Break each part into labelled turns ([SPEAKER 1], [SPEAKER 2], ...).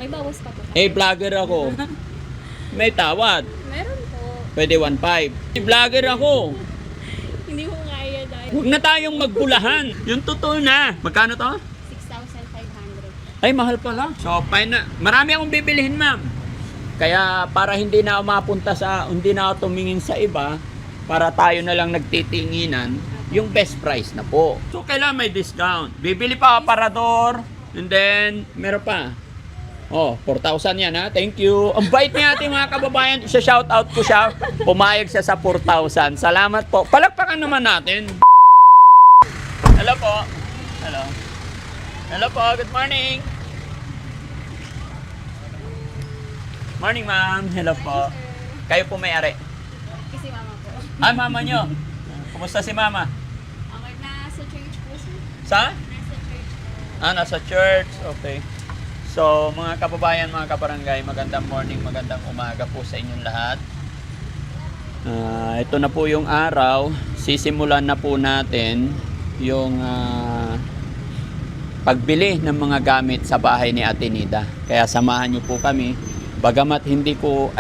[SPEAKER 1] May bawas pa po.
[SPEAKER 2] Eh, vlogger ako. May tawad.
[SPEAKER 1] Meron po.
[SPEAKER 2] Pwede 1.5. Eh, vlogger ako.
[SPEAKER 1] Hindi ko kaya dahil
[SPEAKER 2] Huwag na tayong magbulahan. Yung totoo na. Magkano to?
[SPEAKER 1] 6,500.
[SPEAKER 2] Ay, mahal pala. So, fine na. Marami akong bibilihin, ma'am. Kaya para hindi na ako mapunta sa, hindi na ako tumingin sa iba, para tayo na lang nagtitinginan, yung best price na po. So, kailangan may discount. Bibili pa aparador, and then, meron pa. Oh, 4,000 yan ha. Thank you. Ang bait niya ating mga kababayan. Isa-shout out ko siya. Pumayag siya sa 4,000. Salamat po. Palakpakan naman natin. Hello po. Hello. Hello po. Good morning. Morning, ma'am. Hello po. Kayo po may-ari.
[SPEAKER 1] Kasi mama po.
[SPEAKER 2] Ah, mama nyo. Kumusta si mama?
[SPEAKER 1] Okay, nasa church po sir.
[SPEAKER 2] Sa?
[SPEAKER 1] Nasa church po.
[SPEAKER 2] Ah, nasa church. Okay. So, mga kababayan, mga kabarangay, magandang morning, magandang umaga po sa inyong lahat. Ito na po yung araw. Sisimulan na po natin yung pagbili ng mga gamit sa bahay ni Ate Nida. Kaya samahan niyo po kami. Bagamat hindi ko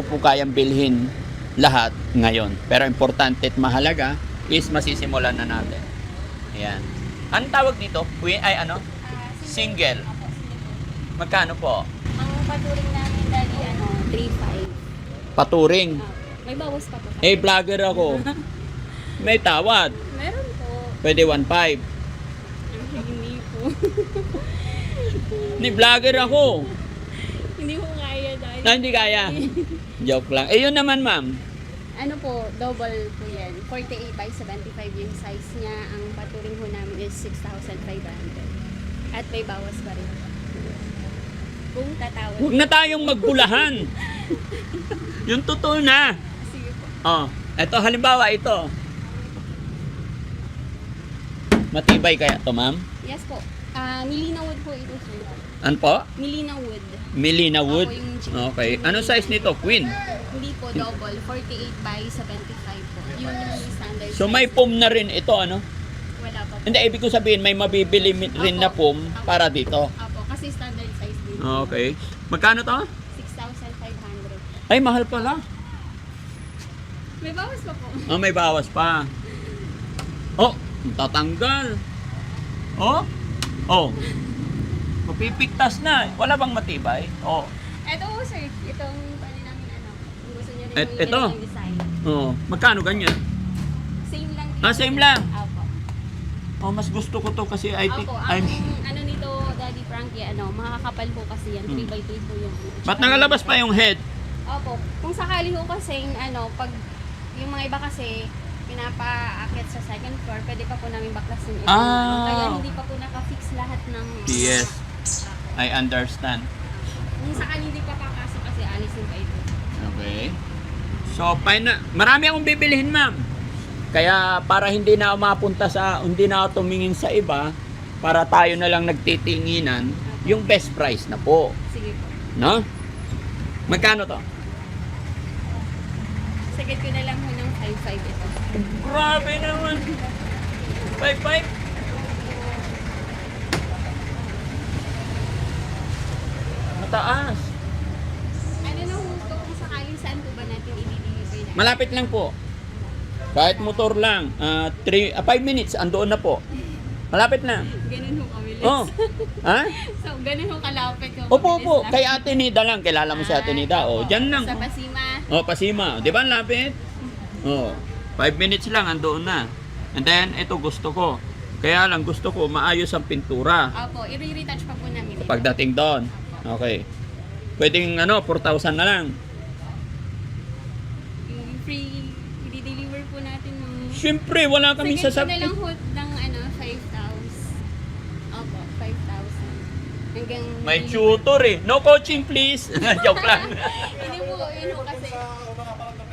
[SPEAKER 2] po kayang bilhin lahat ngayon. Pero importante at mahalaga is masisimulan na natin. Ayan. Anong tawag dito? Ay ano? Single.
[SPEAKER 1] Apo, single.
[SPEAKER 2] Magkano po?
[SPEAKER 1] Ang paturing namin dali 3,500.
[SPEAKER 2] Paturing.
[SPEAKER 1] May bawas pa po.
[SPEAKER 2] Eh, vlogger ako. May tawad.
[SPEAKER 1] Meron po.
[SPEAKER 2] Pwede 1.5.
[SPEAKER 1] Hindi po.
[SPEAKER 2] Ni vlogger ako.
[SPEAKER 1] Hindi ko kaya dahil
[SPEAKER 2] Na hindi kaya. Joke lang. Eh, yun naman, ma'am.
[SPEAKER 1] ano po, double po yan. 48 by 75 yung size niya. Ang paturing po namin is 6,500. At may bawas pa rin. Kung tatawad.
[SPEAKER 2] Huwag na tayong magbulahan. Yung totoo na.
[SPEAKER 1] Sige po.
[SPEAKER 2] Oh, eto halimbawa ito. Matibay kaya to, ma'am?
[SPEAKER 1] Yes po. Milina wood po ito, sir.
[SPEAKER 2] Ano po?
[SPEAKER 1] Milina wood.
[SPEAKER 2] Melina wood.
[SPEAKER 1] Ako yung chicken.
[SPEAKER 2] Okay. Ano size nito? Queen.
[SPEAKER 1] Hindi po, double. 48 by 75 po. Yun yung standard
[SPEAKER 2] So
[SPEAKER 1] size.
[SPEAKER 2] may foam na rin ito, ano?
[SPEAKER 1] Wala pa po.
[SPEAKER 2] Hindi, ibig ko sabihin may mabibili rin na foam para dito.
[SPEAKER 1] Apo, kasi standard size din.
[SPEAKER 2] Okay. Magkano to?
[SPEAKER 1] 6,500.
[SPEAKER 2] Ay, mahal pala.
[SPEAKER 1] May bawas pa po.
[SPEAKER 2] Oh, may bawas pa. Oh, tatanggal. Oh. Oh. Mapipiktas na. Wala bang matibay? Oh.
[SPEAKER 1] Ito po, sir. Itong pwede namin kung gusto nyo rin yung
[SPEAKER 2] Ito?
[SPEAKER 1] yung design.
[SPEAKER 2] Oh. Magkano ganyan?
[SPEAKER 1] Same lang din.
[SPEAKER 2] Ah, same lang.
[SPEAKER 1] Apo.
[SPEAKER 2] Oh, mas gusto ko to kasi I think
[SPEAKER 1] Opo, ang ano nito, Daddy Frankie, makakapal po kasi yan. 3x3 po yung.
[SPEAKER 2] Ba't nakalabas pa yung head?
[SPEAKER 1] Opo. Kung sakali ho kasi, pag yung mga iba kasi, pinapaakyat sa second floor, pwede pa po namin baklasin ito.
[SPEAKER 2] Ah.
[SPEAKER 1] Kaya hindi pa po naka-fix lahat ng.
[SPEAKER 2] Yes.
[SPEAKER 1] Opo.
[SPEAKER 2] I understand.
[SPEAKER 1] Kung sakali hindi pa papasok kasi, alisin pa ito.
[SPEAKER 2] Okay. So, fine na. Marami akong bibilihin, ma'am. Kaya para hindi na ako mapunta sa, hindi na ako tumingin sa iba, para tayo na lang nagtitinginan, yung best price na po.
[SPEAKER 1] Sige po.
[SPEAKER 2] No? Magkano to?
[SPEAKER 1] Sagad ko na lang ho ng 5.5 ito.
[SPEAKER 2] Grabe naman. 5.5? Mataas.
[SPEAKER 1] Ano na ho ito kung sakaling saan po ba natin i-deliver na?
[SPEAKER 2] Malapit lang po. Kahit motor lang. 5 minutes, andoon na po. Malapit na.
[SPEAKER 1] Ganun ho kabilis.
[SPEAKER 2] Oh. Ha?
[SPEAKER 1] So, ganun ho kalapit ho.
[SPEAKER 2] Opo,
[SPEAKER 1] kabilis
[SPEAKER 2] opo.
[SPEAKER 1] lang.
[SPEAKER 2] Kay Ate Nida lang. Kilala mo si Ate Nida. Oh,
[SPEAKER 1] Opo.
[SPEAKER 2] dyan lang.
[SPEAKER 1] Sa Pasima.
[SPEAKER 2] Oh, Pasima. Di ba ang lapit? Oh, 5 minutes lang, andoon na. And then, ito gusto ko. Kaya lang gusto ko maayos ang pintura.
[SPEAKER 1] Opo, i-retouch pa po namin ito.
[SPEAKER 2] Pagdating doon. Okay. Pwedeng 4,000 na lang.
[SPEAKER 1] Yung free, i-deliver po natin ng.
[SPEAKER 2] Siyempre, wala kami
[SPEAKER 1] Sagad ko na
[SPEAKER 2] sasabit.
[SPEAKER 1] lang ho ng 5,000. Opo, 5,000. Hanggang.
[SPEAKER 2] May tutor eh. No coaching please. Joke lang.
[SPEAKER 1] Hindi po, yun ho kasi.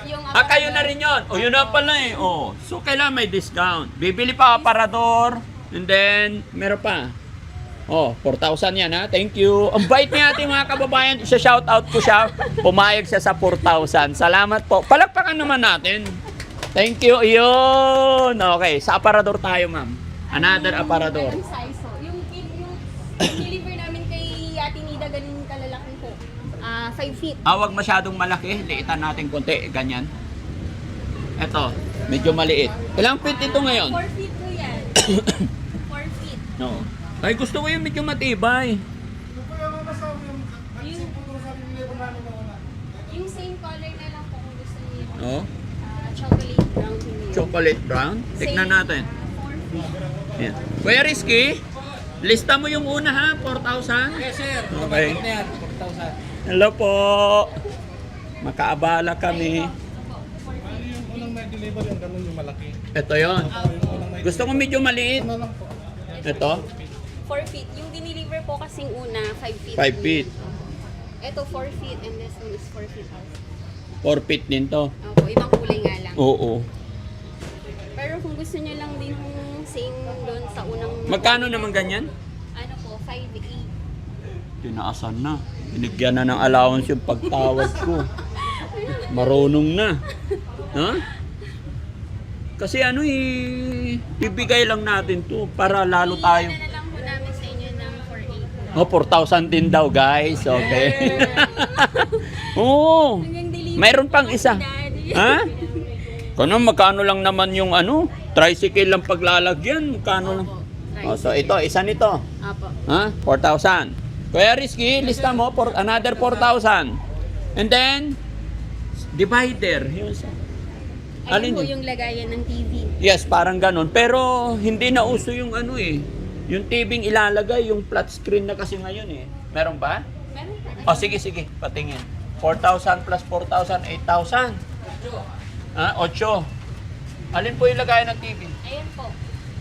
[SPEAKER 1] Yung
[SPEAKER 2] Kayo na rin yun. O, yun na pala eh. Oh. So, kailangan may discount. Bibili pa aparador. And then, meron pa. Oh, 4,000 yan ha. Thank you. Ang bait niya ating mga kababayan. Isa-shout out ko siya. Pumayag siya sa 4,000. Salamat po. Palakpakan naman natin. Thank you. Yun. Okay. Sa aparador tayo, ma'am. Another aparador.
[SPEAKER 1] Anong size ho? Yung deliver namin kay Ate Nida, ganun kalala malaki po. 5 feet.
[SPEAKER 2] Wag masyadong malaki. Liitan natin konti. Ganyan. Ito, medyo maliit. Ilang feet ito ngayon?
[SPEAKER 1] 4 feet po yan. 4 feet.
[SPEAKER 2] No. Ay, gusto ko yung medyo matibay.
[SPEAKER 1] Yung same color na lang po kung gusto niyo.
[SPEAKER 2] No?
[SPEAKER 1] Chocolate brown yun.
[SPEAKER 2] Chocolate brown. Tignan
[SPEAKER 1] Same,
[SPEAKER 2] natin.
[SPEAKER 1] 4 feet.
[SPEAKER 2] Yan. Kuya Rizky, lista mo yung una ha, 4,000.
[SPEAKER 3] Yes, sir.
[SPEAKER 2] Okay.
[SPEAKER 3] Automatic na yan, 4,000.
[SPEAKER 2] Hello po. Makaabala kami.
[SPEAKER 3] Yung unang may deliver yung ganun yung malaki.
[SPEAKER 2] Ito yon. Gusto ko medyo maliit.
[SPEAKER 3] Ano lang po?
[SPEAKER 2] Ito,
[SPEAKER 1] 4 feet. Yung diniliver po kasing una, 5 feet.
[SPEAKER 2] 5 feet.
[SPEAKER 1] Ito 4 feet and this one is 4 feet also.
[SPEAKER 2] 4 feet din to.
[SPEAKER 1] Opo, ibang kulay nga lang.
[SPEAKER 2] Oo.
[SPEAKER 1] Pero kung gusto niyo lang din yung same doon sa unang...
[SPEAKER 2] Magkano naman ganyan?
[SPEAKER 1] Ano po, 5'8".
[SPEAKER 2] Tinaasan na. Binigyan na ng allowance yung pagtawad ko. Marunong na. Ha? Kasi ano ibigay lang natin to para lalo tayo.
[SPEAKER 1] Ano na lang po namin sa inyo ng 4'8".
[SPEAKER 2] Oh, 4,000 din daw, guys. Okay. Oo.
[SPEAKER 1] Hanggang deliver
[SPEAKER 2] Mayroon
[SPEAKER 1] po
[SPEAKER 2] pang
[SPEAKER 1] kasi,
[SPEAKER 2] isa.
[SPEAKER 1] Daddy.
[SPEAKER 2] Ha? Kano magkano lang naman yung tricycle lang paglalagyan, magkano lang. Oh, so ito, isa nito.
[SPEAKER 1] Apo.
[SPEAKER 2] Ha? 4,000. Kuya Rizky, lista mo for another 4,000. And then divider, yun sa.
[SPEAKER 1] Ayun
[SPEAKER 2] Alin
[SPEAKER 1] po
[SPEAKER 2] yun?
[SPEAKER 1] yung lagayan ng TV.
[SPEAKER 2] Yes, parang ganon. Pero hindi na uso yung yung TV ilalagay, yung flat screen na kasi ngayon Meron ba?
[SPEAKER 1] Meron pa.
[SPEAKER 2] Oh, sige, patingin. 4,000 plus 4,000, 8,000. 8. Alin po yung lagayan ng TV?
[SPEAKER 1] Ayan po.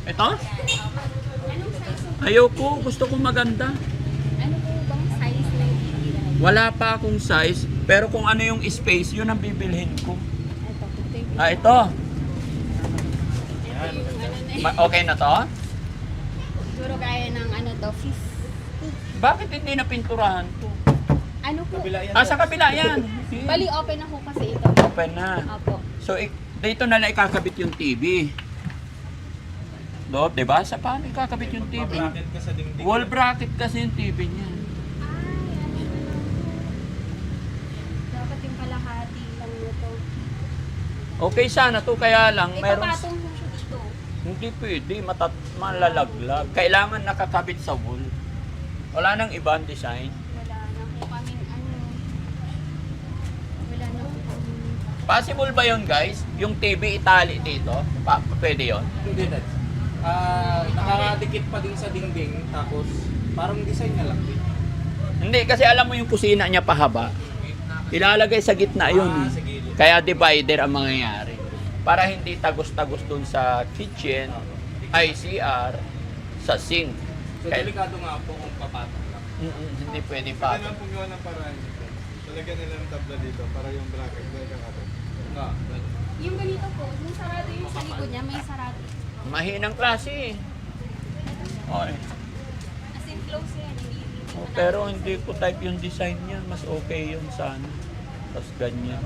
[SPEAKER 2] Ito?
[SPEAKER 1] Anong size ng...
[SPEAKER 2] Ayoko, gusto ko maganda.
[SPEAKER 1] Ano po bang size ng TV?
[SPEAKER 2] Wala pa akong size, pero kung ano yung space, yun ang bibilhin ko.
[SPEAKER 1] Ito.
[SPEAKER 2] Ito.
[SPEAKER 1] Ito yung ano na
[SPEAKER 2] Okay na to?
[SPEAKER 1] Siguro kaya ng ano to, 50.
[SPEAKER 2] Bakit hindi na pinturahan to?
[SPEAKER 1] Ano po?
[SPEAKER 2] Sa kabila yan.
[SPEAKER 1] Bali, open na po kasi ito.
[SPEAKER 2] Open na.
[SPEAKER 1] Apo.
[SPEAKER 2] So, dito na lang ikakabit yung TV. Doon, diba? Sa paano ikakabit yung TV?
[SPEAKER 3] Bracket ka sa dingding.
[SPEAKER 2] Wall bracket kasi yung TV niya.
[SPEAKER 1] Dapat yung kalahati lang nito.
[SPEAKER 2] Okay sana to, kaya lang meron...
[SPEAKER 1] Ipapatong mo siya dito.
[SPEAKER 2] Hindi pwede, malalaglag. Kailangan nakakabit sa wall. Wala nang ibang design.
[SPEAKER 1] Wala na po kami ano. Wala na po kami.
[SPEAKER 2] Possible ba yun, guys? Yung TV itali dito? Pwede yun?
[SPEAKER 3] Hindi, Dad. Nakadikit pa din sa dingding, tapos parang design na lang din.
[SPEAKER 2] Hindi, kasi alam mo yung kusina niya pahaba. Ilalagay sa gitna yun.
[SPEAKER 3] Sa gilid.
[SPEAKER 2] Kaya divider ang mangyayari. Para hindi tagos-tagos dun sa kitchen, ICR, sa sink.
[SPEAKER 3] So, delikado nga po kung papatong lang.
[SPEAKER 2] Hindi pwede
[SPEAKER 4] Pwede
[SPEAKER 2] pa.
[SPEAKER 4] lang po gawa ng paraan dito. Talagyan nila ng tabla dito para yung bracket na ikakatot.
[SPEAKER 1] Yung ganito po, yung sarado yung sa likod niya, may sarado.
[SPEAKER 2] Mahinang klase eh. Okay.
[SPEAKER 1] As in close yan, hindi.
[SPEAKER 2] Oh, pero hindi ko type yung design niya. Mas okay yun sana. Tapos ganyan.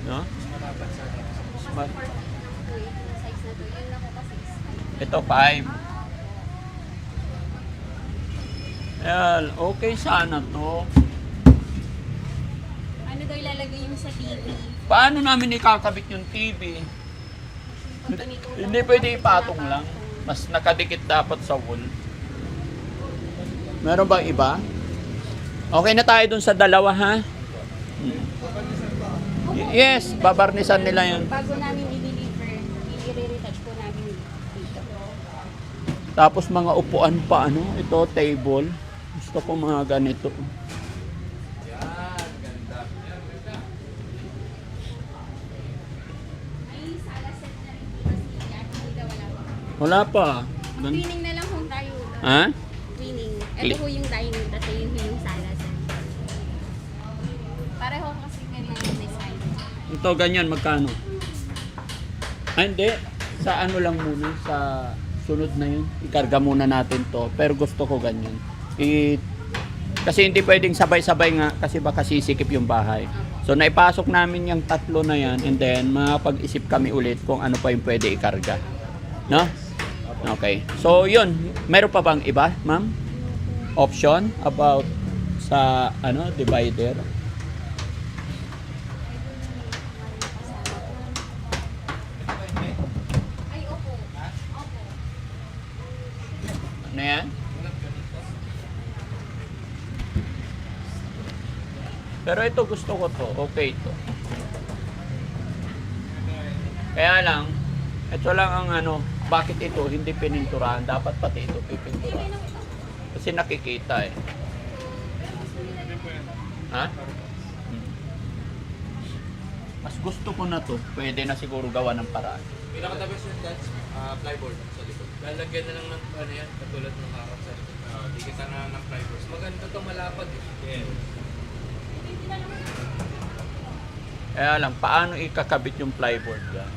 [SPEAKER 2] No?
[SPEAKER 1] Kasi 4 feet lang po yung size na to. Yun na po kasi is 5.
[SPEAKER 2] Ito 5. Ayan, okay sana to.
[SPEAKER 1] Ano daw ilalagay yung sa TV?
[SPEAKER 2] Paano namin ikakabit yung TV? Hindi pwede ipatong lang. Mas nakadikit dapat sa wall. Meron bang iba? Okay na tayo dun sa dalawa, ha? Yes, babarnisan nila yun.
[SPEAKER 1] Bago namin i-deliver, i-retouch po namin dito.
[SPEAKER 2] Tapos mga upuan pa, ito, table. Gusto ko mga ganito.
[SPEAKER 3] Yan, ganda.
[SPEAKER 1] May sala set na rin po kasi yan, hindi daw wala pa.
[SPEAKER 2] Wala pa.
[SPEAKER 1] Twinning na lang kung tayo.
[SPEAKER 2] Ha?
[SPEAKER 1] Twinning. Ito po yung dining, tapos yun po yung sala set. Pareho kasi ganyan yung design.
[SPEAKER 2] Ito, ganyan, magkano? Hindi. Sa ano lang muna, sa sunod na yun. Ikarga muna natin to. Pero gusto ko ganyan. Kasi hindi pwedeng sabay-sabay nga kasi baka sisikip yung bahay. So naipasok namin yung tatlo na yan and then makapag-isip kami ulit kung ano pa yung pwede ikarga. No? Okay. So yun, meron pa bang iba, ma'am? Option about sa ano divider.
[SPEAKER 1] Ay, opo. Opo.
[SPEAKER 2] Ano yan? Pero ito gusto ko to. Okay to. Kaya lang, ito lang ang ano, bakit ito hindi pininturahan? Dapat pati ito pipinturahan. Kasi nakikita eh. Ha? Mas gusto ko na to. Pwede na siguro gawa ng paraan.
[SPEAKER 3] Pinaka-the-best yung Dutch plyboard sa likod. Lalagyan na lang ng ano yan, katulad ng harap sa likod. Dikitan na ng plyboard. Maganda to, malapad eh. Yeah.
[SPEAKER 2] Kaya lang, paano ikakabit yung plyboard dyan?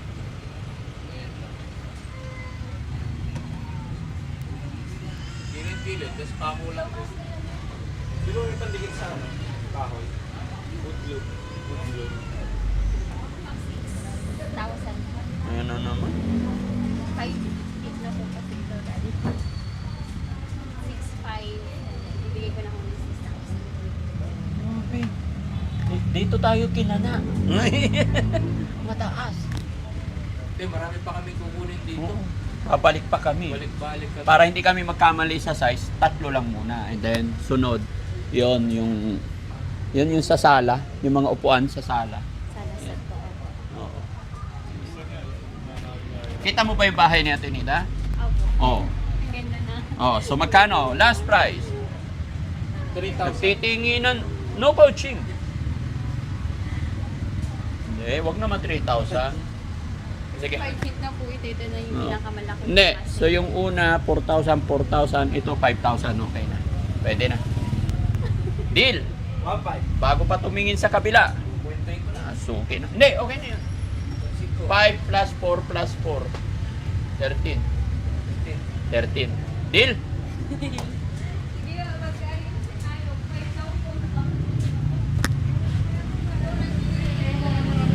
[SPEAKER 3] Gilid-gilid, tapos pako lang po. Di ba may pandikit sa ano? Kahoy. Wood glue. Wood glue.
[SPEAKER 1] 6,000.
[SPEAKER 2] Ayan na naman.
[SPEAKER 1] 5 na po kasi ito, Daddy. 6,500. Ibigay ko na kung 6,000.
[SPEAKER 2] Dito tayo kinana. Mataas.
[SPEAKER 3] Hindi, marami pa kami kukunin dito.
[SPEAKER 2] Oo. Babalik pa kami.
[SPEAKER 3] Balik-balik kami.
[SPEAKER 2] Para hindi kami magkamali sa size, 3 lang muna. And then, sunod, yon yung sa sala, yung mga upuan sa sala.
[SPEAKER 1] Sana sa to.
[SPEAKER 2] Oo. Kita mo ba yung bahay ni Ate Nida? Oo.
[SPEAKER 1] Opo. Ang ganda na.
[SPEAKER 2] Oh, so magkano? Last price.
[SPEAKER 3] 3,000.
[SPEAKER 2] Nagtitinginan, no coaching. Hindi, wag naman 3,000. Sige.
[SPEAKER 1] 5 feet na po ito. Ito na yung
[SPEAKER 2] Oo.
[SPEAKER 1] pinakamalaki.
[SPEAKER 2] Hindi, so yung una, 4,000, ito 5,000, okay na. Pwede na. Deal!
[SPEAKER 3] 1,500.
[SPEAKER 2] Bago pa tumingin sa kabila.
[SPEAKER 3] Puwentahin ko na.
[SPEAKER 2] So, okay na. Hindi, okay na yun. 5 plus 4 plus 4. 13. 13. Deal?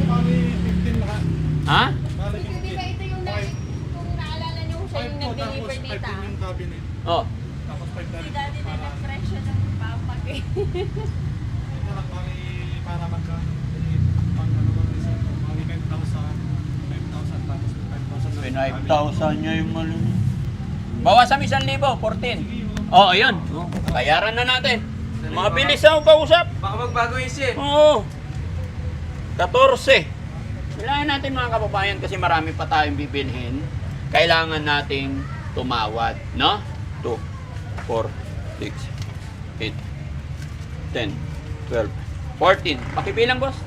[SPEAKER 4] Bali, 15 lahat.
[SPEAKER 2] Ha?
[SPEAKER 4] Bali,
[SPEAKER 1] Di ba ito yung kung naalala niyo siya yung
[SPEAKER 4] 5 po, tapos
[SPEAKER 1] nag-deliver
[SPEAKER 4] 5
[SPEAKER 1] nita?
[SPEAKER 4] din yung cabinet.
[SPEAKER 2] Oh.
[SPEAKER 4] Tapos 5 na
[SPEAKER 1] Si
[SPEAKER 4] rin.
[SPEAKER 1] Daddy na
[SPEAKER 4] Para,
[SPEAKER 1] nag-presyo ng papak eh.
[SPEAKER 4] ito lang, bali, para magka, pang ano bang isa, bali 5,000 tapos 5,000 na.
[SPEAKER 2] 5,000 niya yung malo. Bawasan mo 1,000, 14. Oh, ayun. Oh, bayaran na natin. Mabilis ako kausap.
[SPEAKER 3] Baka magbago yung shit.
[SPEAKER 2] Oo. 14. Kailangan natin mga kababayan kasi marami pa tayong bibilhin. Kailangan nating tumawad, no? 2, 4, 6, 8, 10, 12, 14. Pakibilang, boss.
[SPEAKER 4] 1,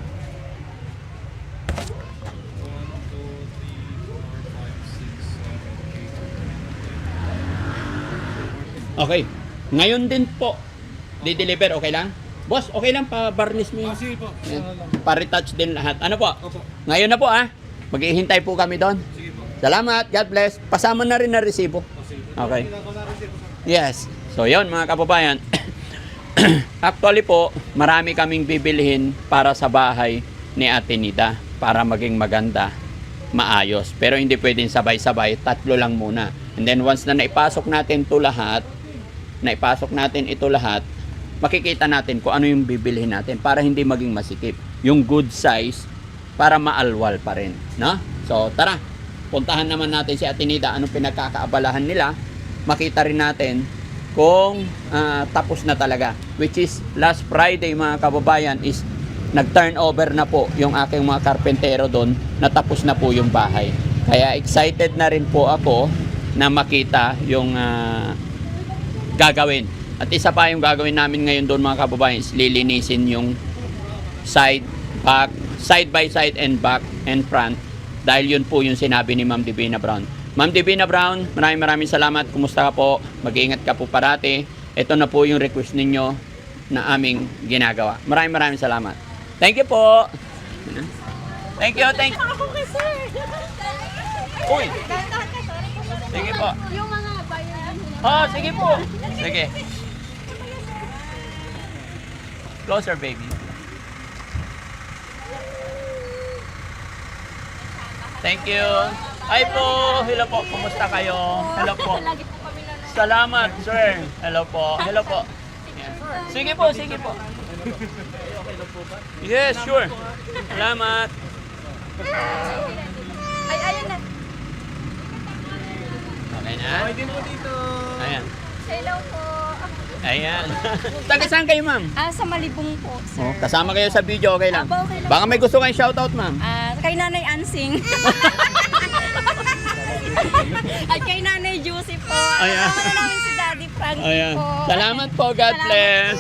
[SPEAKER 4] 2, 3, 4, 5, 6, 7, 8.
[SPEAKER 2] Okay. Ngayon din po, di-deliver, okay lang? Boss, okay lang pa varnish mo yun.
[SPEAKER 4] Sige po.
[SPEAKER 2] Yan.
[SPEAKER 4] Sana lang.
[SPEAKER 2] Pa-retouch din lahat. Ano po?
[SPEAKER 4] Opo.
[SPEAKER 2] Ngayon na po maghihintay po kami doon.
[SPEAKER 4] Sige po.
[SPEAKER 2] Salamat, God bless. Pasama na rin na resibo.
[SPEAKER 4] Sige.
[SPEAKER 2] Okay.
[SPEAKER 4] Ito, ko na rin po.
[SPEAKER 2] Yes. So yon mga kababayan. Actually po, marami kaming bibilhin para sa bahay ni Ate Nida para maging maganda, maayos. Pero hindi pwedeng sabay-sabay, 3 lang muna. And then once na naipasok natin ito lahat, makikita natin kung ano yung bibilhin natin para hindi maging masikip. Yung good size para maalwal pa rin, no? So tara, puntahan naman natin si Ate Nida, anong pinagkakaabalahan nila. Makita rin natin kung tapos na talaga. Which is last Friday mga kababayan is nag-turnover na po yung aking mga karpentero doon, natapos na po yung bahay. Kaya excited na rin po ako na makita yung gagawin. At isa pa yung gagawin namin ngayon doon mga kababayan is lilinisin yung side by side and back and front dahil yun po yung sinabi ni Ma'am Divina Brown. Ma'am Divina Brown, maraming salamat. Kumusta ka po? Mag-iingat ka po parati. Ito na po yung request ninyo na aming ginagawa. Maraming salamat. Thank you po. Thank you. Uy. Sige po.
[SPEAKER 1] Yung mga bayan.
[SPEAKER 2] Oh, sige po. Sige. Closer, baby. Thank you. Hi po. Hello po. Kumusta kayo? Hello po.
[SPEAKER 1] Lagi po kami na
[SPEAKER 2] Salamat, sir. Hello po. Hello po. Yes. Sige po, sige po. Yes, sure. Salamat.
[SPEAKER 1] Ay, ayun na.
[SPEAKER 2] Okay na?
[SPEAKER 4] Okay din po dito.
[SPEAKER 2] Ayan.
[SPEAKER 1] Hello po.
[SPEAKER 2] Ayan. Taga saan kayo, ma'am?
[SPEAKER 1] Sa Malibong po, sir.
[SPEAKER 2] Oh, kasama kayo sa video, okay lang?
[SPEAKER 1] Aba, okay lang
[SPEAKER 2] Baka may gusto kayong shoutout, ma'am.
[SPEAKER 1] Kay Nanay Ansing. At kay Nanay Juicy po.
[SPEAKER 2] Ayan.
[SPEAKER 1] Kasama na namin si Daddy Frankie
[SPEAKER 2] Ayan.
[SPEAKER 1] po.
[SPEAKER 2] Salamat po. God
[SPEAKER 1] Salamat
[SPEAKER 2] bless.